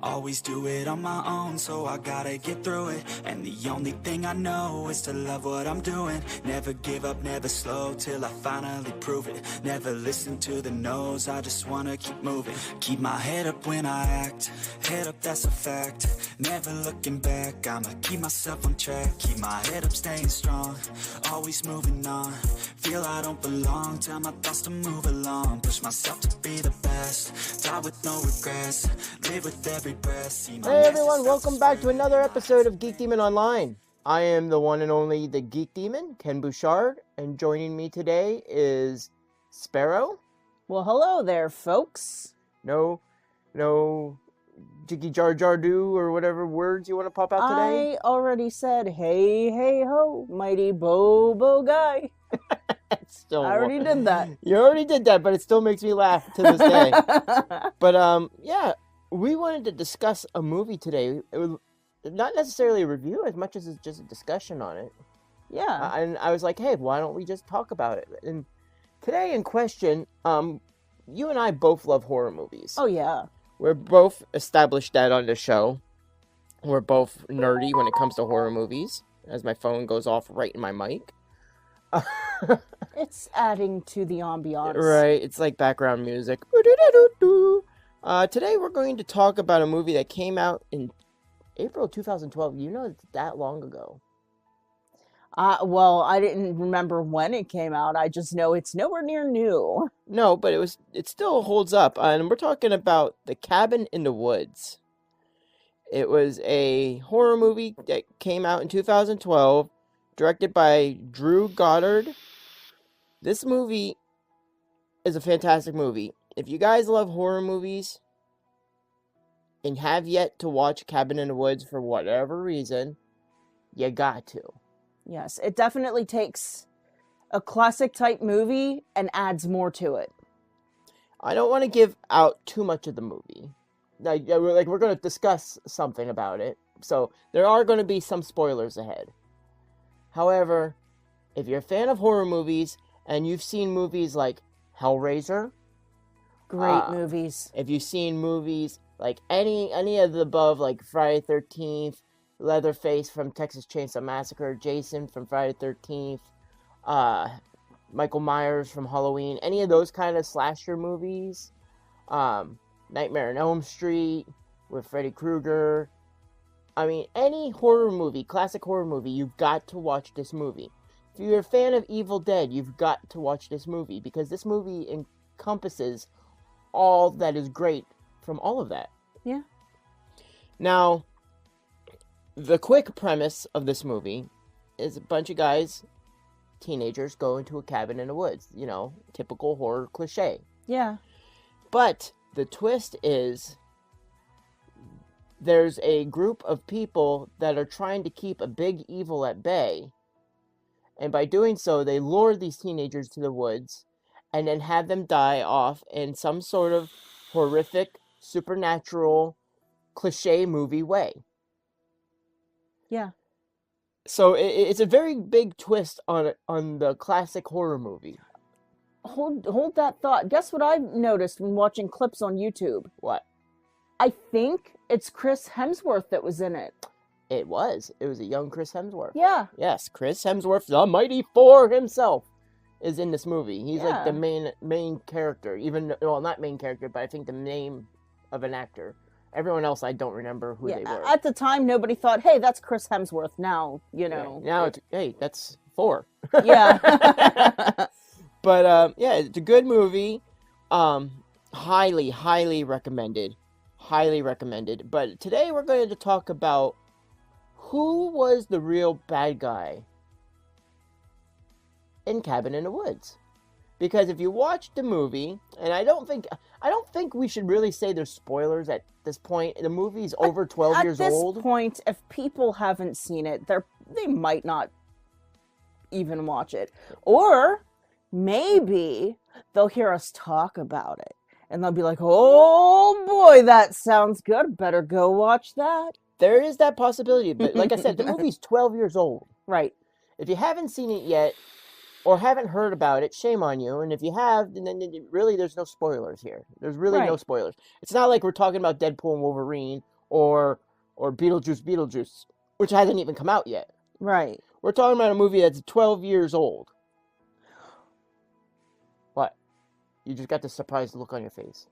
Always do it on my own, so I gotta get through it. And the only thing I know is to love what I'm doing. Never give up, never slow, till I finally prove it. Never listen to the no's, I just wanna keep moving. Keep my head up when I act, head up, that's a fact. Never looking back, I'ma keep myself on track. Keep my head up, staying strong, always moving on. Feel I don't belong, tell my thoughts to move along. Push myself to be the best, die with no regrets. Live with every breath, see my Hey everyone, welcome back to another episode of Geek Demon Online. I am the one and only the Geek Demon, Ken Bouchard, and joining me today is Sparrow. Well, hello there, folks. No Jiggy Jar Jar Do or whatever words you want to pop out today. I already said, hey, hey, ho, mighty Bobo guy. Still, I already did that. You already did that, but it still makes me laugh to this day. But yeah, we wanted to discuss a movie today. It was not necessarily a review as much as it's just a discussion on it. Yeah. And I was like, hey, why don't we just talk about it? And today in question, you and I both love horror movies. Oh, yeah. We're both established that on the show. We're both nerdy when it comes to horror movies, as my phone goes off right in my mic. It's adding to the ambiance. Right, it's like background music. Today we're going to talk about a movie that came out in April 2012. You know, it's that long ago. Well, I didn't remember when it came out. I just know it's nowhere near new. No, but it still holds up. And we're talking about The Cabin in the Woods. It was a horror movie that came out in 2012, directed by Drew Goddard. This movie is a fantastic movie. If you guys love horror movies and have yet to watch Cabin in the Woods for whatever reason, you got to. Yes, it definitely takes a classic type movie and adds more to it. I don't want to give out too much of the movie. We're going to discuss something about it, so there are going to be some spoilers ahead. However, if you're a fan of horror movies and you've seen movies like Hellraiser, Great movies. if you've seen movies like any of the above, like Friday the 13th, Leatherface from Texas Chainsaw Massacre, Jason from Friday the 13th, Michael Myers from Halloween, any of those kind of slasher movies, Nightmare on Elm Street with Freddy Krueger. I mean, any horror movie, classic horror movie, you've got to watch this movie. If you're a fan of Evil Dead, you've got to watch this movie, because this movie encompasses all that is great from all of that. Yeah. Now, the quick premise of this movie is a bunch of guys, teenagers, go into a cabin in the woods. You know, typical horror cliche. Yeah. But the twist is there's a group of people that are trying to keep a big evil at bay. And by doing so, they lure these teenagers to the woods and then have them die off in some sort of horrific, supernatural, cliche movie way. Yeah. So it's a very big twist on the classic horror movie. Hold that thought. Guess what I've noticed when watching clips on YouTube? What? I think it's Chris Hemsworth that was in it. It was a young Chris Hemsworth. Yeah. Yes, Chris Hemsworth, the mighty Thor himself, is in this movie. He's like Yeah. the main character. Not main character, but I think the name of an actor. Everyone else, I don't remember who they were. At the time, nobody thought, hey, that's Chris Hemsworth. Now, you know. Now that's Thor. Yeah. But yeah, it's a good movie. Highly recommended. Highly recommended. But today we're going to talk about who was the real bad guy in Cabin in the Woods. Because if you watch the movie, and I don't think we should really say there's spoilers at this point. The movie's over 12 years old. At this point, if people haven't seen it, they might not even watch it. Or maybe they'll hear us talk about it. And they'll be like, oh boy, that sounds good. Better go watch that. There is that possibility. But like I said, the movie's 12 years old. Right. If you haven't seen it yet, or haven't heard about it, shame on you. And if you have, then really there's no spoilers here. There's really no Right. spoilers. It's not like we're talking about Deadpool and Wolverine or Beetlejuice, which hasn't even come out yet. Right. We're talking about a movie that's 12 years old. What? You just got the surprised look on your face.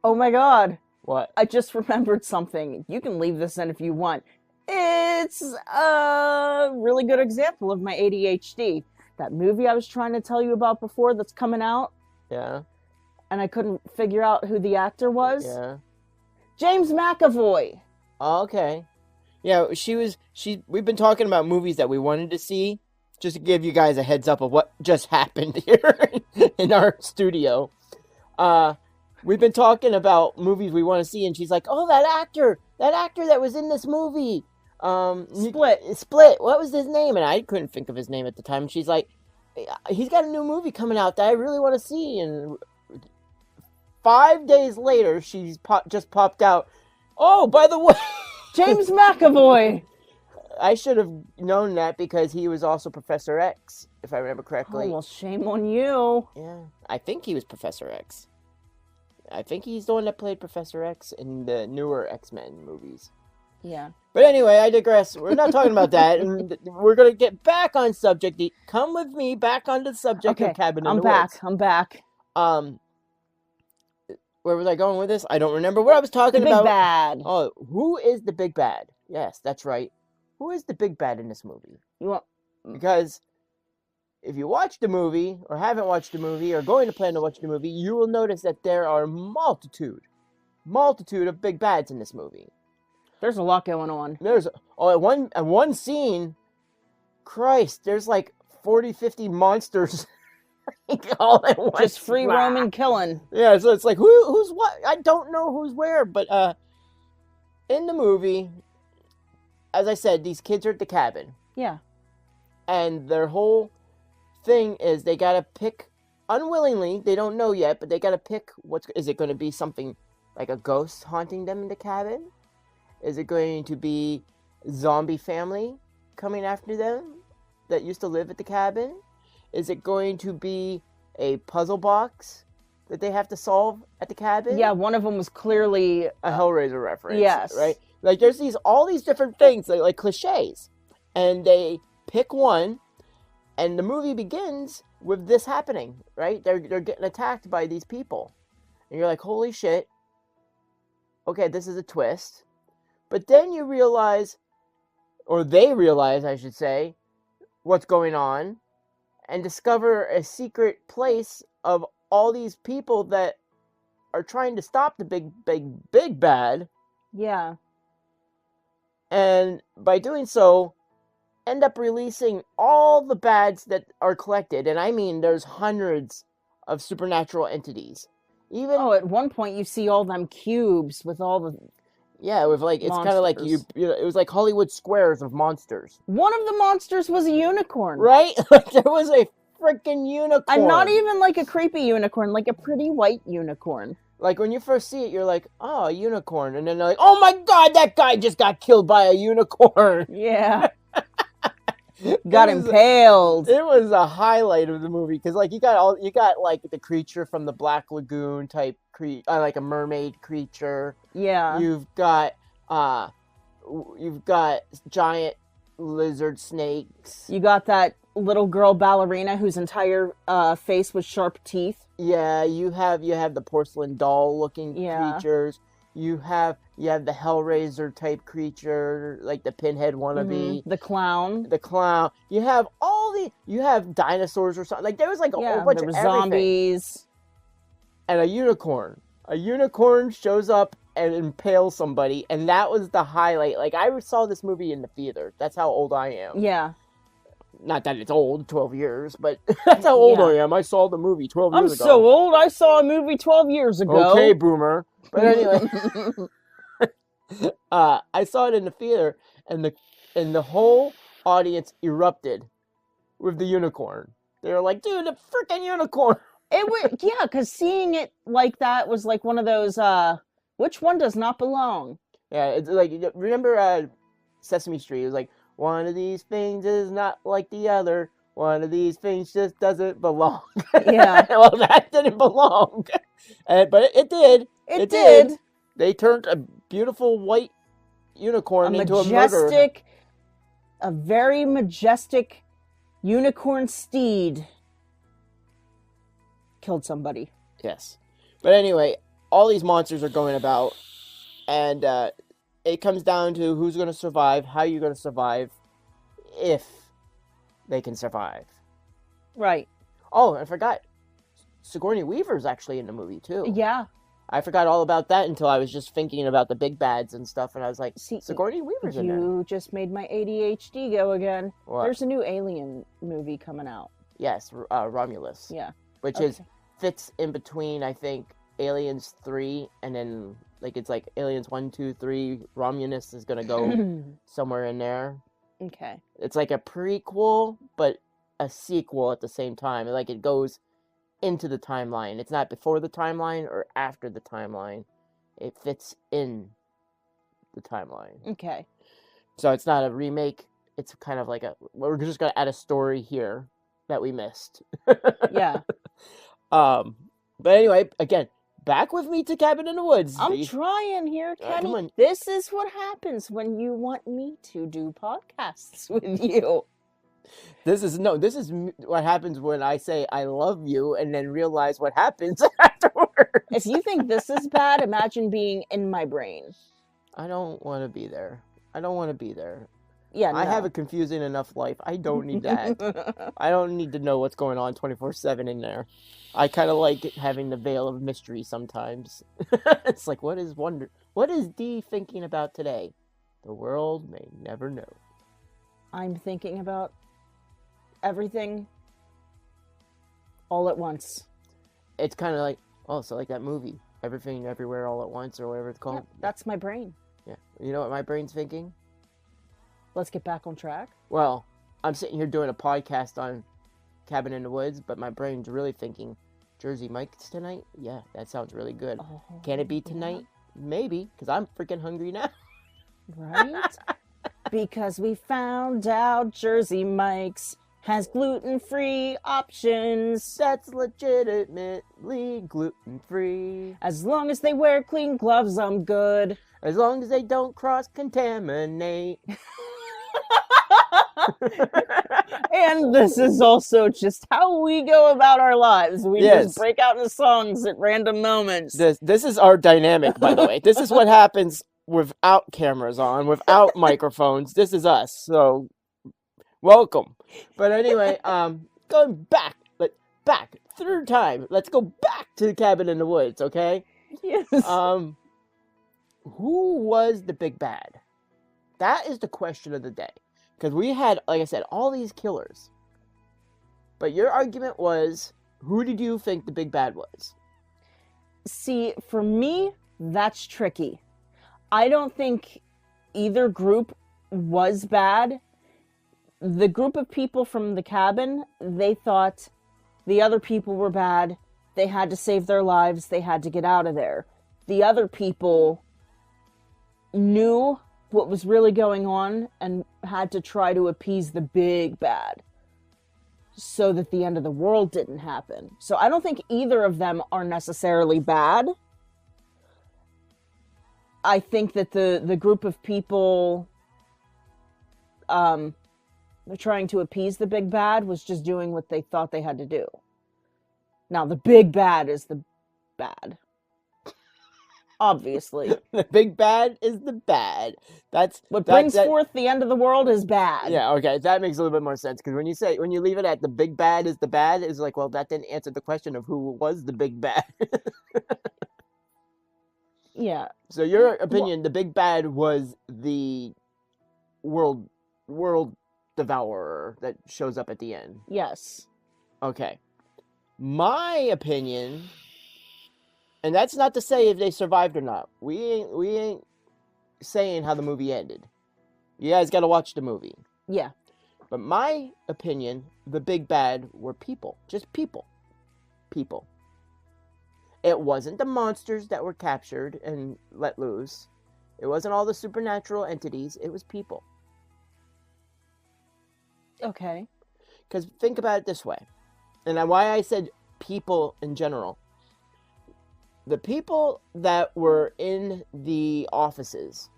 Oh my god. What? I just remembered something. You can leave this in if you want. It's a really good example of my ADHD. That movie I was trying to tell you about before that's coming out, Yeah. and I couldn't figure out who the actor was. Yeah. James McAvoy. Oh, okay. Yeah, we've been talking about movies that we wanted to see, just to give you guys a heads up of what just happened here in our studio. We've been talking about movies we want to see, and she's like, "Oh, that actor that was in this movie, Split. What was his name?" And I couldn't think of his name at the time. She's like, "He's got a new movie coming out that I really want to see." And 5 days later, she's just popped out. Oh, by the way, James McAvoy. I should have known that because he was also Professor X, if I remember Oh, correctly. well, shame on you. Yeah, I think he was Professor X. I think he's the one that played Professor X in the newer X-Men movies. Yeah. But anyway, I digress. We're not talking about that. And we're going to get back on subject. Come with me back onto the subject Okay, of Cabin in I'm the back. Woods. I'm back. Where was I going with this? I don't remember what I was The talking big about. bad. Oh, who is the big bad? Yes, that's right. Who is the big bad in this movie? You want? Because if you watch the movie, or haven't watched the movie, or going to plan to watch the movie, you will notice that there are multitude of big bads in this movie. There's a lot going on. There's at one scene, Christ, there's like 40, 50 monsters all at once. Just free roaming killing. Yeah, so it's like who's what? I don't know who's where, but in the movie, as I said, these kids are at the cabin, Yeah. and their whole thing is they gotta pick unwillingly. They don't know yet, but they gotta pick is it going to be something like a ghost haunting them in the cabin? Is it going to be zombie family coming after them that used to live at the cabin? Is it going to be a puzzle box that they have to solve at the cabin? Yeah, one of them was clearly A Hellraiser reference. Yes. Right? Like there's all these different things, like cliches. And they pick one, and the movie begins with this happening, right? They're getting attacked by these people. And you're like, holy shit. Okay, this is a twist. But then you realize, or they realize, I should say, what's going on, and discover a secret place of all these people that are trying to stop the big bad, yeah. and by doing so, end up releasing all the bads that are collected. And I mean, there's hundreds of supernatural entities. Even Oh, at one point you see all them cubes with all the. yeah, with like it's kind of like Monsters. it was like Hollywood squares of monsters, One of the monsters was a unicorn. right? Like there was a freaking unicorn. And not even like a creepy unicorn, like a pretty white unicorn. Like when you first see it, you're like, oh, a unicorn, and then they're like, oh my god, that guy just got killed by a unicorn. Yeah. Got It was- impaled. It was a highlight of the movie because like you got like the creature from the Black Lagoon type like a mermaid creature. Yeah. You've got giant lizard snakes. You got that little girl ballerina whose entire face was sharp teeth. Yeah, you have the porcelain doll looking Yeah. creatures. You have the Hellraiser type creature, like the Pinhead wannabe. Mhm. The clown. The clown. You have you have dinosaurs or something. Like there was like a Yeah, whole bunch there of were everything. zombies. And a unicorn. A unicorn shows up and impales somebody, and that was the highlight. Like I saw this movie in the theater. That's how old I am. Yeah. Not that it's old, 12 years, but that's how old Yeah. I am. I saw the movie 12 I'm years ago. so old. I saw a movie 12 years ago. Okay, boomer. But anyway, I saw it in the theater, and the whole audience erupted with the unicorn. They were like, "Dude, the freaking unicorn!" It was, yeah, because seeing it like that was like one of those, which one does not belong? Yeah, it's like remember Sesame Street. It was like One of these things is not like the other. One of these things just doesn't belong. Yeah. Well, that didn't belong. But it did. It did. They turned a beautiful white unicorn into a murderer. A very majestic unicorn steed killed somebody. Yes. But anyway, all these monsters are going about, and it comes down to who's going to survive, how you're going to survive, if they can survive. Right. Oh, I forgot. Sigourney Weaver's actually in the movie, too. Yeah. I forgot all about that until I was just thinking about the big bads and stuff, and I was like, See, Sigourney Weaver's in there. You just made my ADHD go again. What? There's a new Alien movie coming out. Yes, Romulus. Yeah. Which fits in between, I think, Aliens 3, and then, like, it's like Aliens 1, 2, 3, Romulus is gonna go somewhere in there. Okay. It's like a prequel, but a sequel at the same time. Like, it goes into the timeline. It's not before the timeline or after the timeline. It fits in the timeline. Okay. So it's not a remake. It's kind of like we're just gonna add a story here that we missed. Yeah. But anyway, again, back with me to Cabin in the Woods. I'm trying here, Kenny. come on. This is what happens when you want me to do podcasts with you. This is what happens when I say I love you and then realize what happens afterwards. If you think this is bad, imagine being in my brain. I don't want to be there. I don't want to be there. Yeah, no. I have a confusing enough life. I don't need that. I don't need to know what's going on 24/7 in there. I kind of like having the veil of mystery sometimes. It's like, what is Dee thinking about today? The world may never know. I'm thinking about everything all at once. It's kind of like, so like that movie, Everything Everywhere All at Once, or whatever it's called. Yeah, that's my brain. Yeah. You know what my brain's thinking? Let's get back on track. Well, I'm sitting here doing a podcast on Cabin in the Woods, but my brain's really thinking, Jersey Mike's tonight? Yeah, that sounds really good. Oh, Can it be tonight? yeah. Maybe, because I'm freaking hungry now. Right? Because we found out Jersey Mike's has gluten-free options. That's legitimately gluten-free. As long as they wear clean gloves, I'm good. As long as they don't cross-contaminate. And this is also just how we go about our lives. We just break out into songs at random moments. This is our dynamic, by the way. This is what happens without cameras on, without microphones. This is us. So, welcome. But anyway, going back through time. Let's go back to the Cabin in the Woods, okay? Yes. Who was the big bad? That is the question of the day. Because we had, like I said, all these killers. But your argument was, who did you think the big bad was? See, for me, that's tricky. I don't think either group was bad. The group of people from the cabin, they thought the other people were bad. They had to save their lives. They had to get out of there. The other people knew what was really going on and had to try to appease the big bad so that the end of the world didn't happen. So I don't think either of them are necessarily bad. I think that the group of people trying to appease the big bad was just doing what they thought they had to do. Now, the big bad is the bad. Obviously. The big bad is the bad. What brings forth the end of the world is bad. Yeah, okay. That makes a little bit more sense. Because when you leave it at the big bad is the bad, it's like, well, that didn't answer the question of who was the big bad. Yeah. So your opinion, the big bad was the world devourer that shows up at the end. Yes. Okay. My opinion, and that's not to say if they survived or not. We ain't saying how the movie ended. You guys got to watch the movie. Yeah. But my opinion, the big bad were people. Just people. People. It wasn't the monsters that were captured and let loose. It wasn't all the supernatural entities. It was people. Okay. Because think about it this way, and why I said people in general. The people that were in the offices,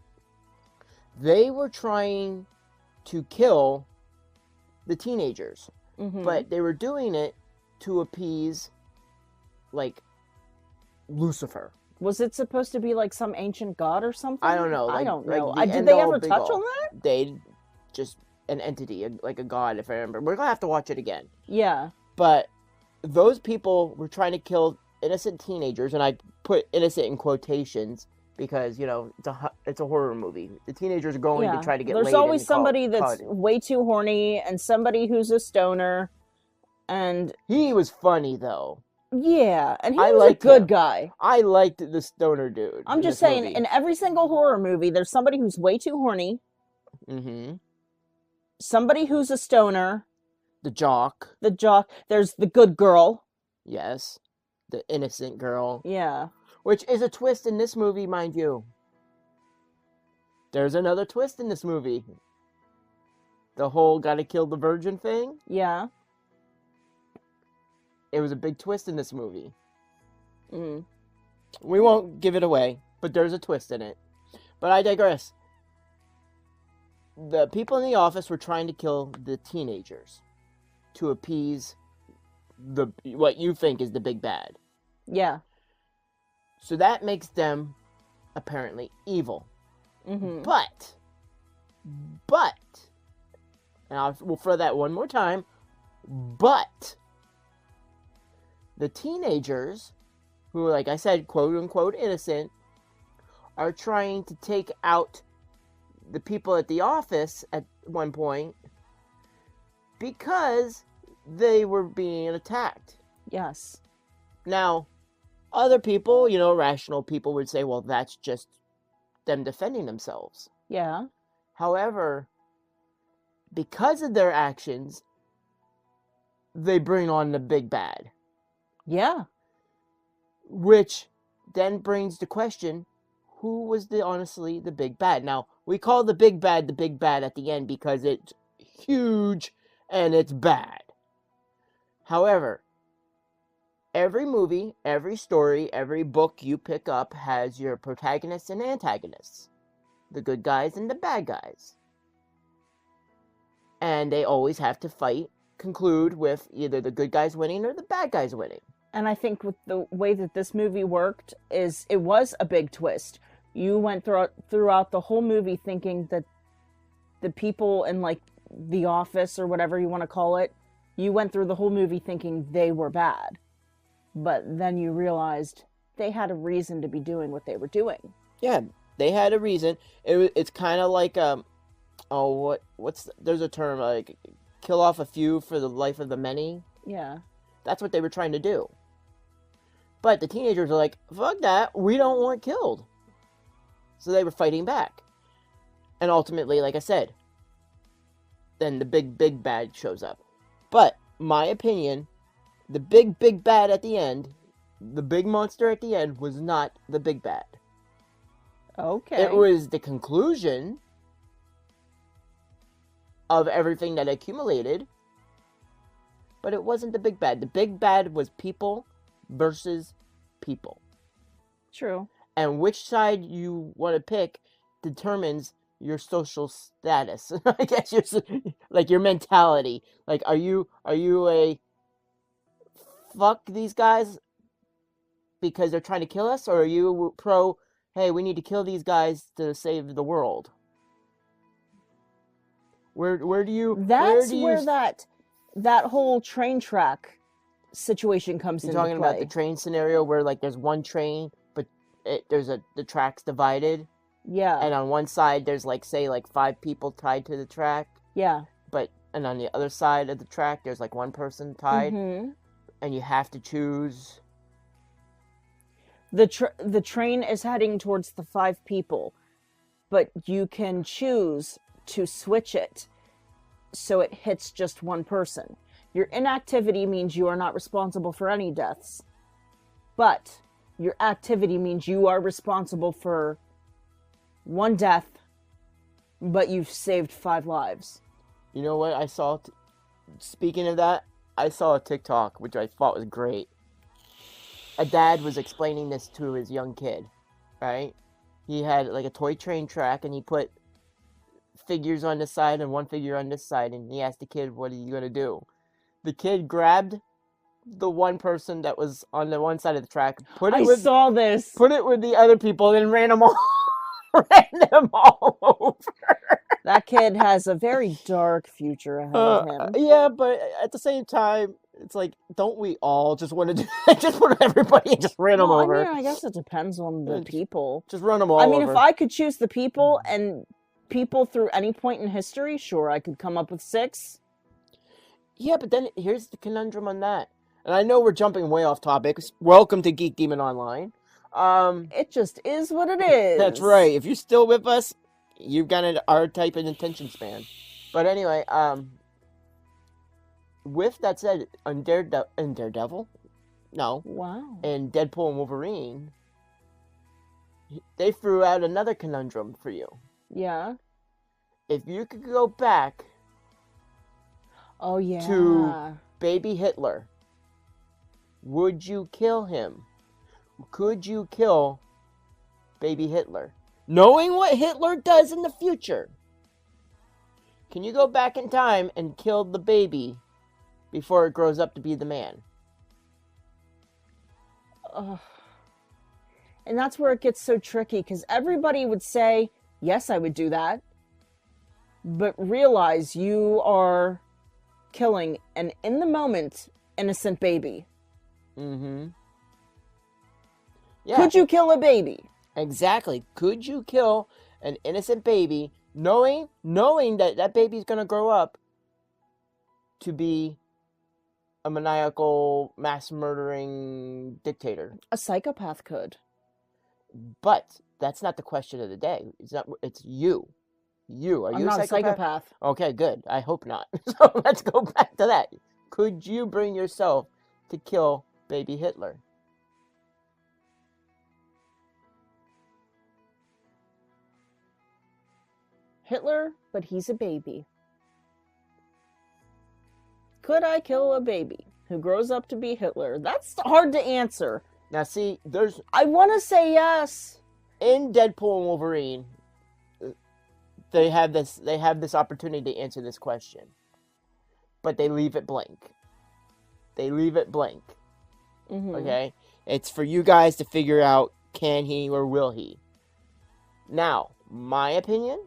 they were trying to kill the teenagers, but they were doing it to appease, like, Lucifer. Was it supposed to be like some ancient god or something? I don't know. I Like, don't like know. the Did end they all, ever big touch all. on that? They just an entity, like a god, if I remember. We're gonna have to watch it again. Yeah. But those people were trying to kill innocent teenagers, and I put innocent in quotations because, you know, it's a horror movie. The teenagers are going to try to get laid. There's always and somebody that's caught. way too horny and somebody who's a stoner. And He was funny though. yeah, and he I was a liked good him. guy. I liked the stoner dude. I'm in just this saying, movie. in every single horror movie, there's somebody who's way too horny, somebody who's a stoner, The jock, the jock. There's the good girl. yes, the innocent girl, Yeah. which is a twist in this movie, mind you. There's another twist in this movie. The whole gotta kill the virgin thing. Yeah. It was a big twist in this movie. Mm. We won't give it away, but there's a twist in it. But I digress. The people in the office were trying to kill the teenagers to appease the what you think is the big bad. Yeah. So that makes them apparently evil. Mm-hmm. But, and we'll throw that one more time, but the teenagers, who, like I said, quote unquote innocent, are trying to take out the people at the office at one point because they were being attacked. Yes. Now, other people, you know, rational people would say, well, that's just them defending themselves. Yeah. However, because of their actions, they bring on the big bad. Yeah. Which then brings the question, who was honestly the big bad? Now, we call the big bad at the end because it's huge and it's bad. However, every movie, every story, every book you pick up has your protagonists and antagonists. The good guys and the bad guys. And they always have to conclude with either the good guys winning or the bad guys winning. And I think with the way that this movie worked is it was a big twist. You went throughout the whole movie thinking that the people in, like, the office or whatever you want to call it, you went through the whole movie thinking they were bad. But then you realized they had a reason to be doing what they were doing. Yeah, they had a reason. It's kind of like there's a term, like, kill off a few for the life of the many. Yeah. That's what they were trying to do. But the teenagers are like, fuck that, we don't want killed. So they were fighting back. And ultimately, like I said, then the big bad shows up. But, my opinion, the big bad at the end, the big monster at the end, was not the big bad. Okay. It was the conclusion of everything that accumulated, but it wasn't the big bad. The big bad was people versus people. True. And which side you want to pick determines your social status. I guess your mentality. Like, are you a fuck these guys because they're trying to kill us, or are you pro, hey, we need to kill these guys to save the world? Where do you? That's where that whole train track situation comes into play. You're talking about the train scenario where, like, there's one train, but the track's divided. Yeah. And on one side, there's, like, say, like, 5 people tied to the track. Yeah. And on the other side of the track, there's, like, 1 person tied. Mm-hmm. And you have to choose. The train is heading towards the 5 people, but you can choose to switch it so it hits just 1 person. Your inactivity means you are not responsible for any deaths, but your activity means you are responsible for 1 death, but you've saved 5 lives. You know what I saw? Speaking of that, I saw a TikTok, which I thought was great. A dad was explaining this to his young kid, right? He had like a toy train track, and he put figures on this side and one figure on this side, and he asked the kid, what are you going to do? The kid grabbed the one person that was on the one side of the track, saw this. Put it with the other people, and ran them all over. That kid has a very dark future ahead of him. Yeah, but at the same time, it's like, don't we all just want to do just put everybody and just run them over? I mean, I guess it depends on the people. Just run them all over. I mean, if I could choose the people and people through any point in history, sure, I could come up with 6. Yeah, but then here's the conundrum on that. And I know we're jumping way off topic. Welcome to Geek Demon Online. It just is what it is. That's right. If you're still with us, you've got our type of attention span. But anyway, with that said, in Daredevil, no. Wow. And Deadpool and Wolverine, they threw out another conundrum for you. Yeah. If you could go back to baby Hitler, would you kill him? Could you kill baby Hitler? Knowing what Hitler does in the future, can you go back in time and kill the baby before it grows up to be the man? And that's where it gets so tricky, because everybody would say, yes, I would do that. But realize you are killing an, in the moment, innocent baby. Mm-hmm. Yeah. Could you kill a baby? Exactly. Could you kill an innocent baby knowing that that baby's going to grow up to be a maniacal, mass-murdering dictator? A psychopath could. But that's not the question of the day. It's you. You. Are I'm you not a psychopath? a psychopath. Okay, good. I hope not. So let's go back to that. Could you bring yourself to kill baby Hitler? Hitler, but he's a baby. Could I kill a baby who grows up to be Hitler? That's hard to answer. Now, see, I want to say yes. In Deadpool and Wolverine, they have this opportunity to answer this question, but they leave it blank. Mm-hmm. Okay, it's for you guys to figure out: can he or will he? Now, my opinion.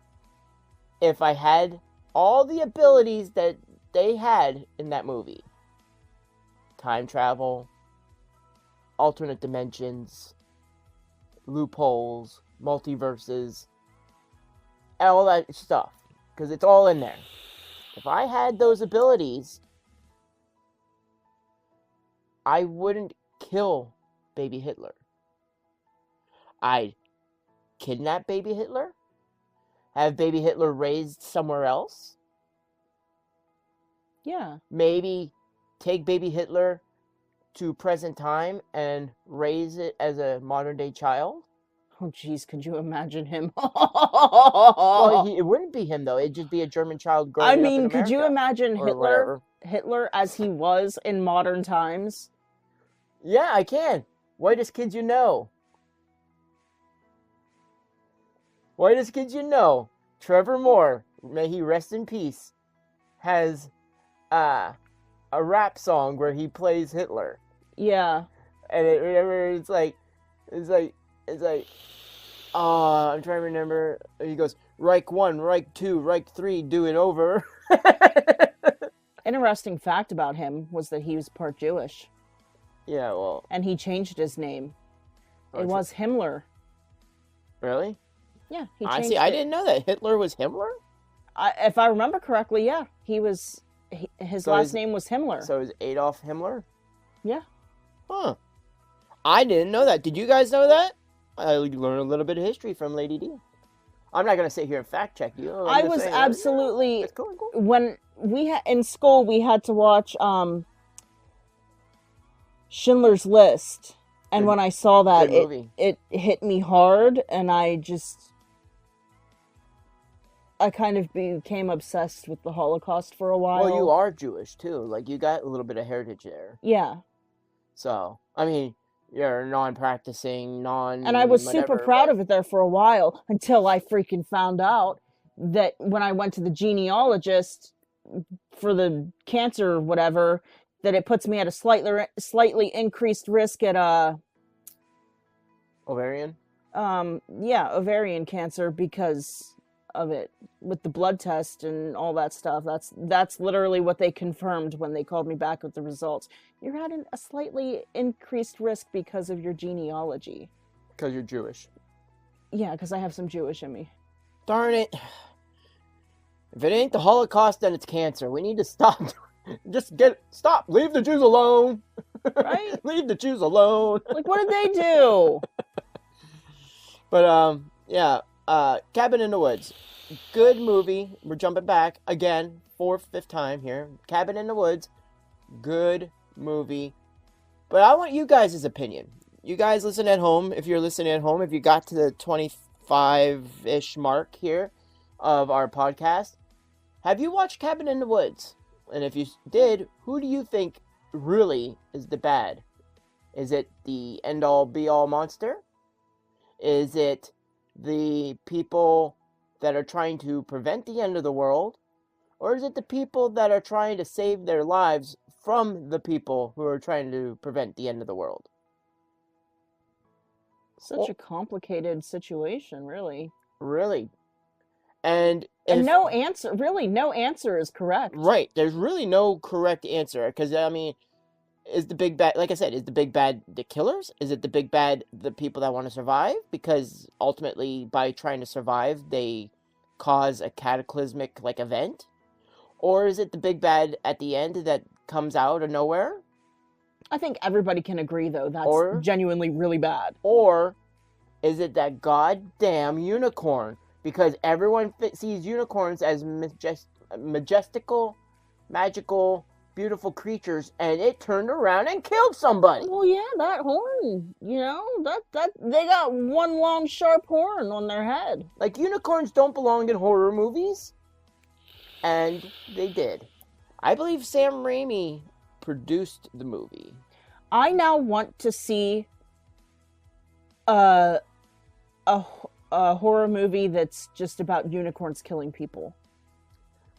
If I had all the abilities that they had in that movie, time travel, alternate dimensions, loopholes, multiverses, all that stuff, because it's all in there. If I had those abilities, I wouldn't kill baby Hitler. I'd kidnap baby Hitler, have baby Hitler raised somewhere else. Yeah. Maybe take baby Hitler to present time and raise it as a modern day child. Oh, geez, could you imagine him? Well, it wouldn't be him, though. It'd just be a German child growing up in America. Could you imagine Hitler as he was in modern times? Yeah, I can. Whitest kids you know. Whitest kids you know. Trevor Moore, may he rest in peace, has a rap song where he plays Hitler. Yeah. And it's like, I'm trying to remember. He goes, Reich 1, Reich 2, Reich 3, do it over. Interesting fact about him was that he was part Jewish. Yeah, well. And he changed his name. It was Himmler. Really? Yeah, he changed I didn't know that. Hitler was Himmler? If I remember correctly, yeah. His last name was Himmler. So it was Adolf Himmler? Yeah. Huh. I didn't know that. Did you guys know that? I learned a little bit of history from Lady D. I'm not going to sit here and fact check you. I was absolutely... It's cool. When in school, we had to watch Schindler's List. And when I saw that, it hit me hard, and I just... I kind of became obsessed with the Holocaust for a while. Well, you are Jewish too. Like you got a little bit of heritage there. Yeah. So I mean, you're non-practicing, And I was super proud of it there for a while until I freaking found out that when I went to the genealogist for the cancer or whatever, that it puts me at a slightly increased risk at ovarian. Ovarian cancer because of it with the blood test and all that stuff. That's literally what they confirmed when they called me back with the results. You're at a slightly increased risk because of your genealogy. Because you're Jewish. Yeah, because I have some Jewish in me. Darn it. If it ain't the Holocaust, then it's cancer. We need to stop. Stop. Leave the Jews alone. Right? Leave the Jews alone. Like, what did they do? But, yeah. Cabin in the Woods. Good movie. We're jumping back again. 4th, 5th time here. Cabin in the Woods. Good movie. But I want you guys' opinion. You guys listen at home. If you're listening at home, if you got to the 25-ish mark here of our podcast, have you watched Cabin in the Woods? And if you did, who do you think really is the bad? Is it the end-all, be-all monster? Is it the people that are trying to prevent the end of the world? Or is it the people that are trying to save their lives from the people who are trying to prevent the end of the world? Such a complicated situation, really. Really. And no answer is correct. Right. There's really no correct answer. Because, I mean, is the big bad, like I said, is the big bad the killers? Is it the big bad the people that want to survive? Because ultimately, by trying to survive, they cause a cataclysmic, like, event? Or is it the big bad at the end that comes out of nowhere? I think everybody can agree, though, that's genuinely really bad. Or is it that goddamn unicorn? Because everyone sees unicorns as majestical, magical, beautiful creatures, and it turned around and killed somebody. Well, yeah, that horn, that they got one long sharp horn on their head. Like, unicorns don't belong in horror movies, and they did. I believe Sam Raimi produced the movie. I now want to see a horror movie that's just about unicorns killing people.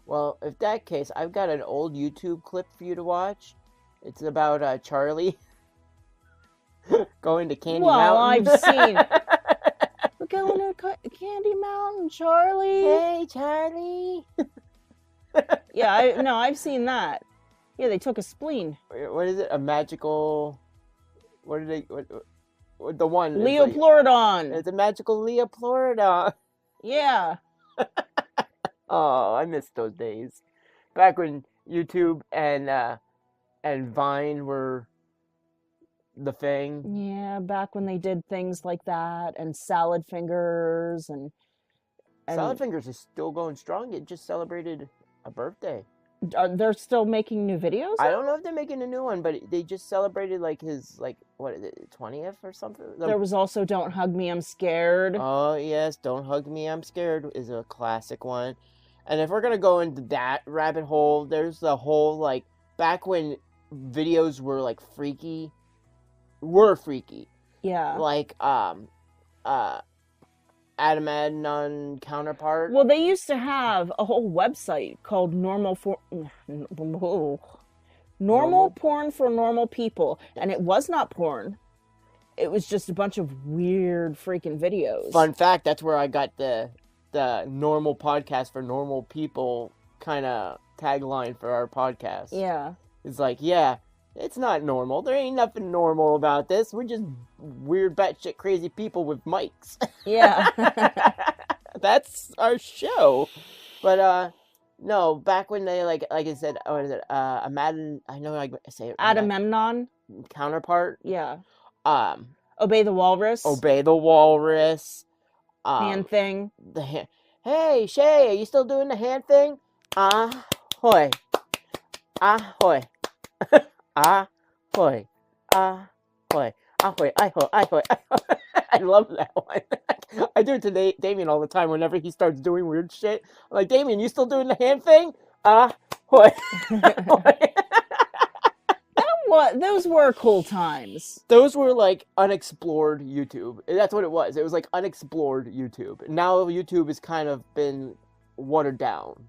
Well, if that case, I've got an old YouTube clip for you to watch. It's about Charlie going to Candy Mountain. Well, I've seen. We're going to Candy Mountain, Charlie. Hey, Charlie. Yeah, I've seen that. Yeah, they took a spleen. What is it? A magical... What did they... What the one... Leoplorodon. It's a magical Leoplorodon. Yeah. Oh, I miss those days. Back when YouTube and Vine were the thing. Yeah, back when they did things like that, and Salad Fingers, and Salad Fingers is still going strong. It just celebrated a birthday. They're still making new videos? I don't know if they're making a new one, but they just celebrated his, what is it, 20th or something? There was also Don't Hug Me, I'm Scared. Oh, yes, Don't Hug Me, I'm Scared is a classic one. And if we're going to go into that rabbit hole, there's the whole, back when videos were, freaky. Yeah. Adam Adnan Counterpart. Well, they used to have a whole website called Normal Porn for Normal People. And it was not porn. It was just a bunch of weird freaking videos. Fun fact, that's where I got the normal podcast for normal people kind of tagline for our podcast. Yeah. It's it's not normal. There ain't nothing normal about this. We're just weird, batshit crazy people with mics. Yeah. That's our show. But, no, back when they, like I said, what is it? I know I say it. Agamemnon. Counterpart. Yeah. Obey the Walrus. Obey the Walrus. Hand thing. Hey, Shay, are you still doing the hand thing? Ahoy. Ahoy. Ahoy. Ahoy. Ahoy. Ahoy. Ahoy. I I love that one. I do it to Damien all the time whenever he starts doing weird shit. I'm like, Damien, you still doing the hand thing? What? What? Those were cool times. Those were like unexplored YouTube. That's what it was. It was like unexplored YouTube. Now YouTube has kind of been watered down.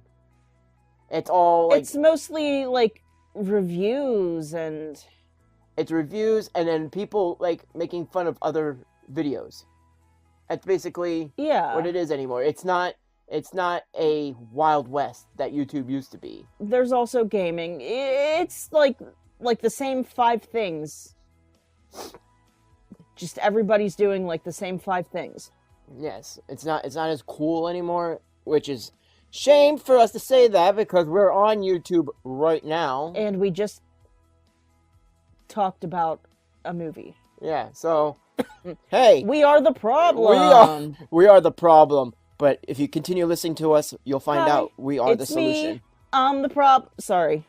It's all like It's mostly like reviews and it's reviews and then people like making fun of other videos. That's basically yeah. what it is anymore. It's not a Wild West that YouTube used to be. There's also gaming. It's like the same 5 things. Just everybody's doing like the same 5 things. Yes, it's not as cool anymore, which is shame for us to say that because we're on YouTube right now. And we just talked about a movie. Yeah, so hey, We are the problem. we are the problem. But if you continue listening to us, you'll find Hi, out we are the it's solution. me. I'm the problem. Sorry.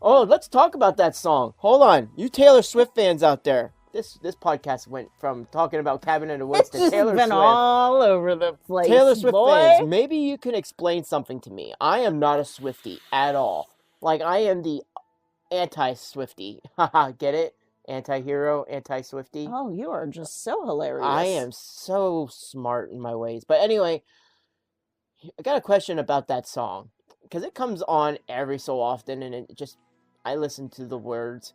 Oh, let's talk about that song. Hold on. You Taylor Swift fans out there. This podcast went from talking about Cabin in the Woods It's to just Taylor been Swift. all over the place. Taylor Swift boy. fans, maybe you can explain something to me. I am not a Swiftie at all. Like, I am the anti-Swiftie. Haha, get it? Anti-hero, anti-Swiftie. Oh, you are just so hilarious. I am so smart in my ways. But anyway, I got a question about that song. Because it comes on every so often, and it just... I listen to the words.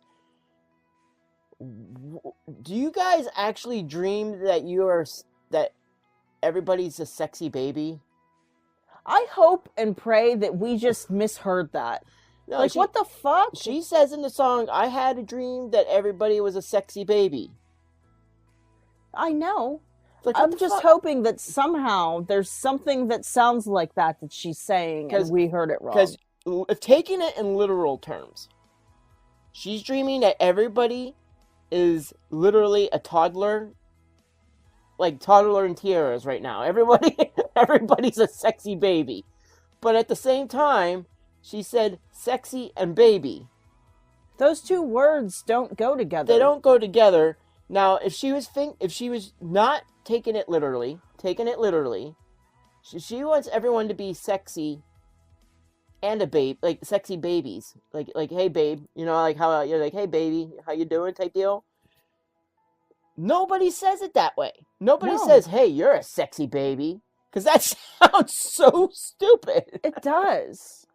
Do you guys actually dream that everybody's a sexy baby? I hope and pray that we just misheard that. No, Like, what the fuck? She says in the song, I had a dream that everybody was a sexy baby. I know. Like, what I'm the just fuck? hoping that somehow there's something that sounds like that she's saying and we heard it wrong. Because if taking it in literal terms, she's dreaming that everybody is literally a toddler, like toddler and tiaras right now. Everybody's a sexy baby. But at the same time, she said sexy and baby. Those 2 words don't go together. They don't go together. Now, if she was not taking it literally, she wants everyone to be sexy and a babe, like sexy babies, like hey babe, you know, like how you're like hey baby, how you doing type deal. Nobody says it that way. Nobody No. says hey you're a sexy baby, because that sounds so stupid. It does.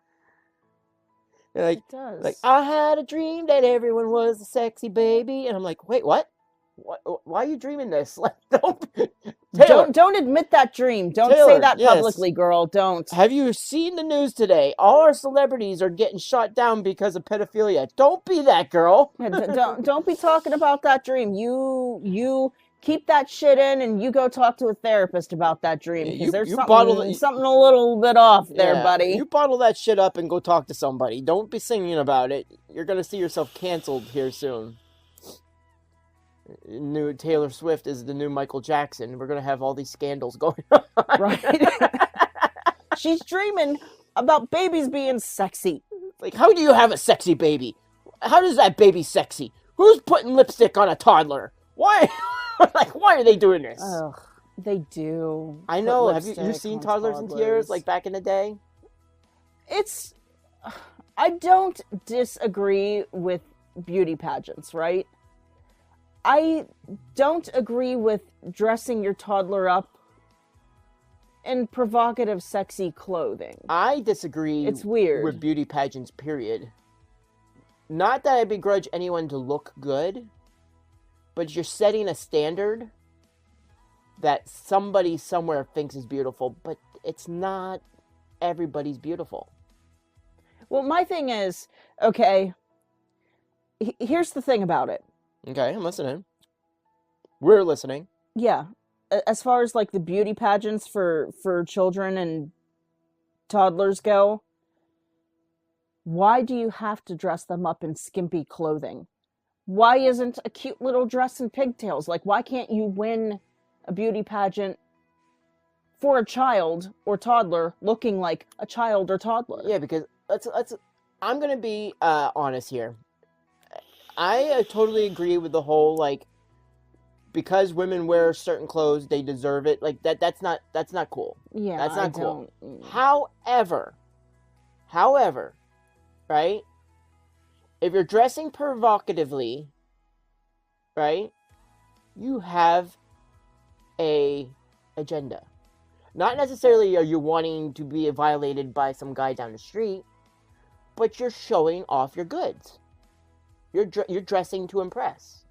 Like It does. like I had a dream that everyone was a sexy baby, and I'm like wait what? Why are you dreaming this? Like Don't admit that dream. Don't Taylor, say that yes. publicly, girl. Don't. Have you seen the news today? All our celebrities are getting shot down because of pedophilia. Don't be that girl. Don't be talking about that dream. You keep that shit in and you go talk to a therapist about that dream. Yeah, Because there's you something, bottle something a little bit off there, Yeah, buddy. You bottle that shit up and go talk to somebody. Don't be singing about it. You're gonna see yourself canceled here soon. New Taylor Swift is the new Michael Jackson. We're gonna have all these scandals going on. Right? She's dreaming about babies being sexy. Like, how do you have a sexy baby? How does that baby sexy? Who's putting lipstick on a toddler? Why? Like, why are they doing this? Ugh, they do. I put know. Have you lipstick seen on toddlers in tears like back in the day? It's. I don't disagree with beauty pageants, right? I don't agree with dressing your toddler up in provocative, sexy clothing. I disagree. It's weird. With beauty pageants, period. Not that I begrudge anyone to look good, but you're setting a standard that somebody somewhere thinks is beautiful, but it's not everybody's beautiful. Well, my thing is, okay, here's the thing about it. Okay, I'm listening. We're listening. Yeah, as far as like the beauty pageants for children and toddlers go, why do you have to dress them up in skimpy clothing? Why isn't a cute little dress and pigtails? Like, why can't you win a beauty pageant for a child or toddler looking like a child or toddler? Yeah, because let's I'm gonna be honest here. I totally agree with the whole like because women wear certain clothes, they deserve it. Like that's not cool. Yeah, That's not I cool. don't. However, right? If you're dressing provocatively, right? You have a agenda. Not necessarily are you wanting to be violated by some guy down the street, but you're showing off your goods. You're dressing to impress.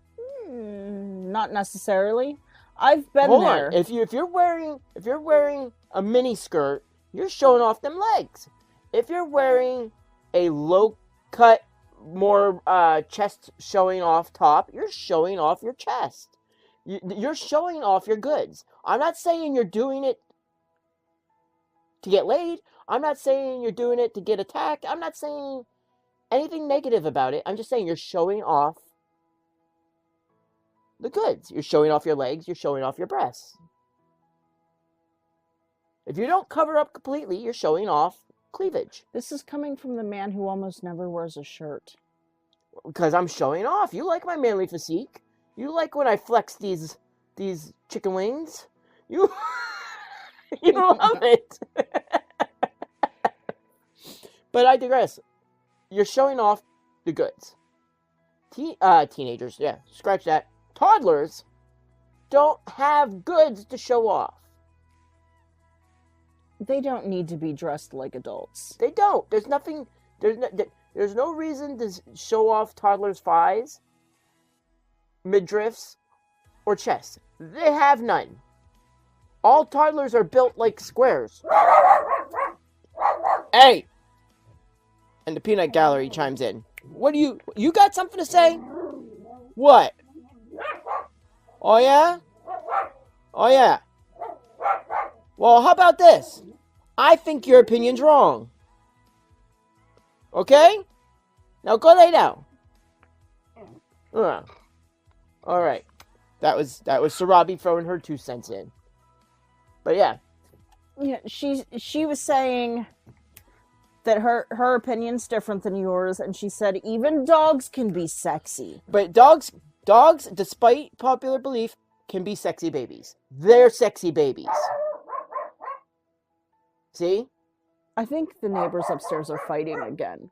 Not necessarily. I've been Hold there. on. If you're wearing a mini skirt, you're showing off them legs. If you're wearing a low cut, more chest showing off top, you're showing off your chest. You're showing off your goods. I'm not saying you're doing it to get laid. I'm not saying you're doing it to get attacked. I'm not saying anything negative about it. I'm just saying you're showing off the goods. You're showing off your legs. You're showing off your breasts. If you don't cover up completely, you're showing off cleavage. This is coming from the man who almost never wears a shirt. Because I'm showing off. You like my manly physique. You like when I flex these chicken wings. You love it. But I digress. You're showing off the goods. Teenagers, yeah, scratch that. Toddlers don't have goods to show off. They don't need to be dressed like adults. They don't. There's no reason to show off toddlers' thighs, midriffs, or chests. They have none. All toddlers are built like squares. Hey! And the peanut gallery chimes in. What do you got something to say? What? Oh yeah? Oh yeah. Well, how about this? I think your opinion's wrong. Okay? Now go lay down. All right. That was Sarabi throwing her 2 cents in. But yeah. Yeah, she was saying that her opinion's different than yours, and she said even dogs can be sexy. But dogs, despite popular belief, can be sexy babies. They're sexy babies. See? I think the neighbors upstairs are fighting again.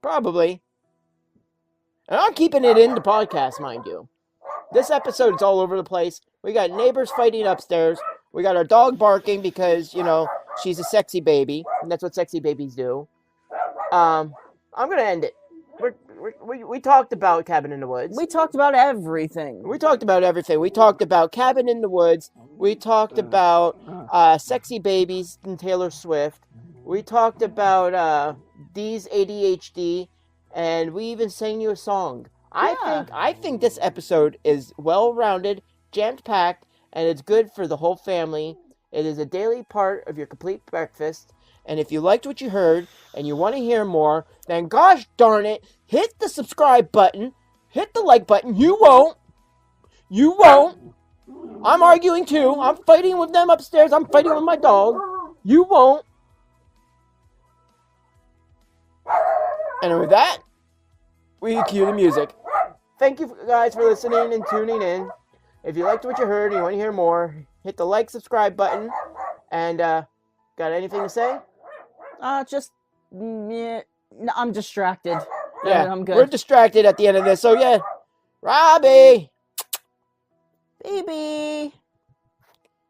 Probably. And I'm keeping it in the podcast, mind you. This episode's all over the place. We got neighbors fighting upstairs. We got our dog barking because, she's a sexy baby. And that's what sexy babies do. I'm going to end it. We talked about Cabin in the Woods. We talked about everything. We talked about everything. We talked about Cabin in the Woods. We talked about sexy babies and Taylor Swift. We talked about Dee's ADHD. And we even sang you a song. Yeah. I think this episode is well-rounded, jam-packed, and it's good for the whole family. It is a daily part of your complete breakfast. And if you liked what you heard and you want to hear more, then gosh darn it, hit the subscribe button, hit the like button. You won't. I'm arguing too. I'm fighting with them upstairs. I'm fighting with my dog. You won't. And with that, we cue the music. Thank you guys for listening and tuning in. If you liked what you heard and you want to hear more, hit the like, subscribe button. And, got anything to say? I'm distracted. Yeah, I'm good. We're distracted at the end of this. So, yeah. Robbie! Baby!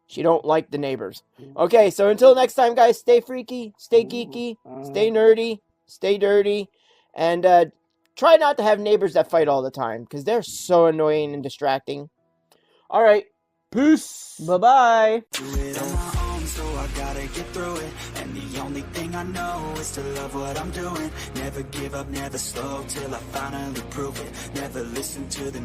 She don't like the neighbors. Okay, so until next time, guys, stay freaky, stay geeky, stay nerdy, stay dirty, and try not to have neighbors that fight all the time, because they're so annoying and distracting. All right, peace. Bye-bye. Do it on my own, so I gotta get through it. And the only thing I know is to love what I'm doing. Never give up, never slow, till I finally prove it. Never listen to the